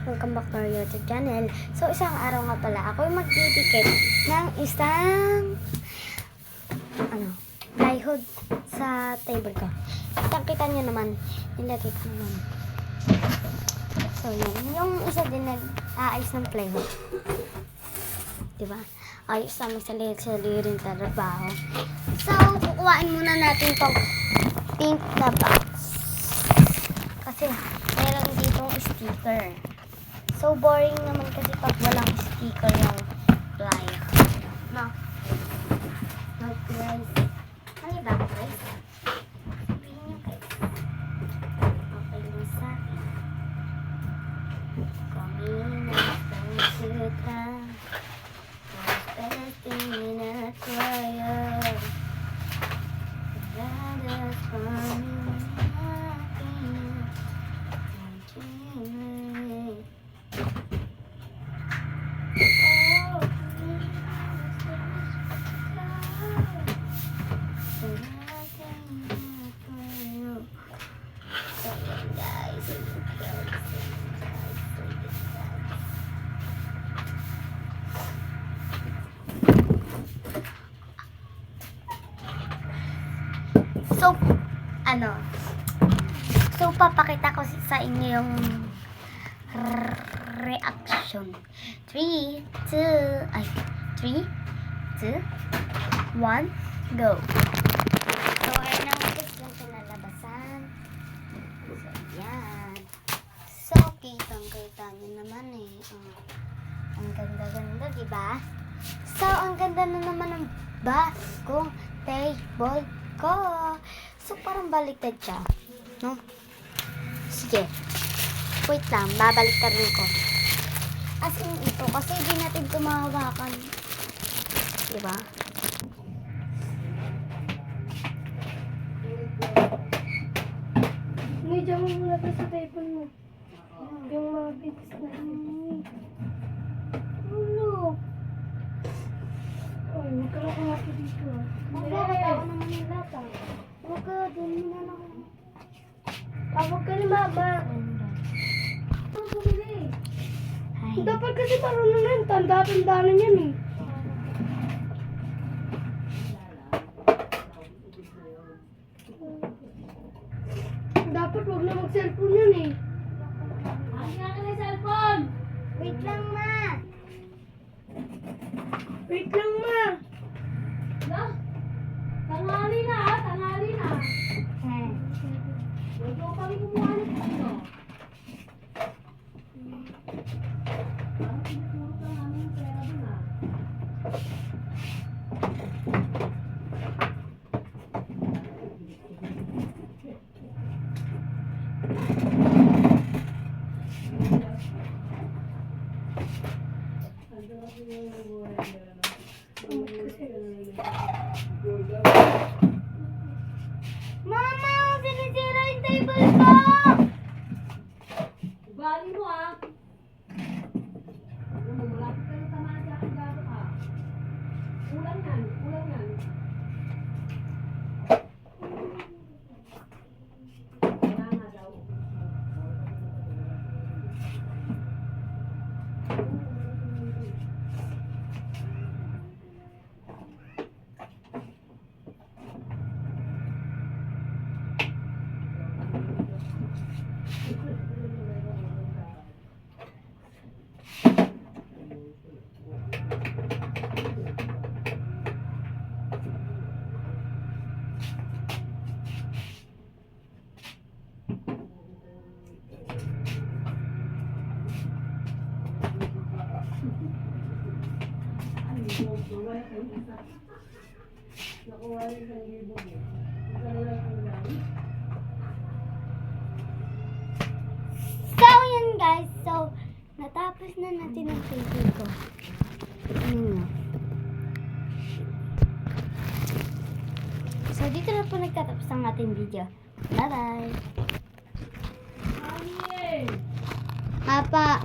Welcome back to our YouTube channel. So, isang araw nga pala, ako yung magdidikit ng isang plywood sa table ko. Kita nyo naman, nilagay ko naman. So, yun. Yung isa din nag-aayos ng plywood. Diba? Ayos namin sa lirin trabaho. So, kukuhain muna natin tong pink na box. Kasi, meron ditong sticker. So, boring naman kasi pag walang sticker yung plywood. No? No, guys. Ano ba, guys? Sabihin nyo, guys. Okay lang sa akin. Kumina sa sutra. Resting in a choir. That is for me. So, papakita ko sa inyo yung reaction. 3, 2, 1, go. So, ayun ang guys yung pinalabasan. So, yan. So, kitang-kita nyo naman eh. Ang ganda-ganda, diba? So, ang ganda na naman ng bagong table ko. So, parang baliktad siya. No? Sige. Wait lang. Babaliktarin ko. As in ito. Kasi di natin tumahawakan. Diba? Medyo mo mula sa table mo. Yung mga bits na yun. Ulo. Ay, huwag ka lang kumako dito. Magkakata ako naman yung lata. Huwag ka. Doon mo na lang. Tawag ka ni Mama. Ano bumili? Hi. Dapat kasi marunong na yun. Tanda-tanda na yan eh. Dapat wag na mag-cellphone yun eh. Ay, nga ka na cellphone! Wait lang, ma. Wait lang, Ma. Hala? Tanghali na ha, tanghali na. Huwag mo kami kumuha nito. Parang pinutulog lang namin yung pera dun ha. Mama, sinisira yung table ko! Bali mo ah. Malapit ka na tamaan sa aking garo ah. Ulang yan, ulang yan. Kaya nga daw. So, yan guys. So, natapos na natin ang table ko. Ayun na. So, dito na po nagtatapos ang ating video. Bye-bye! Papa!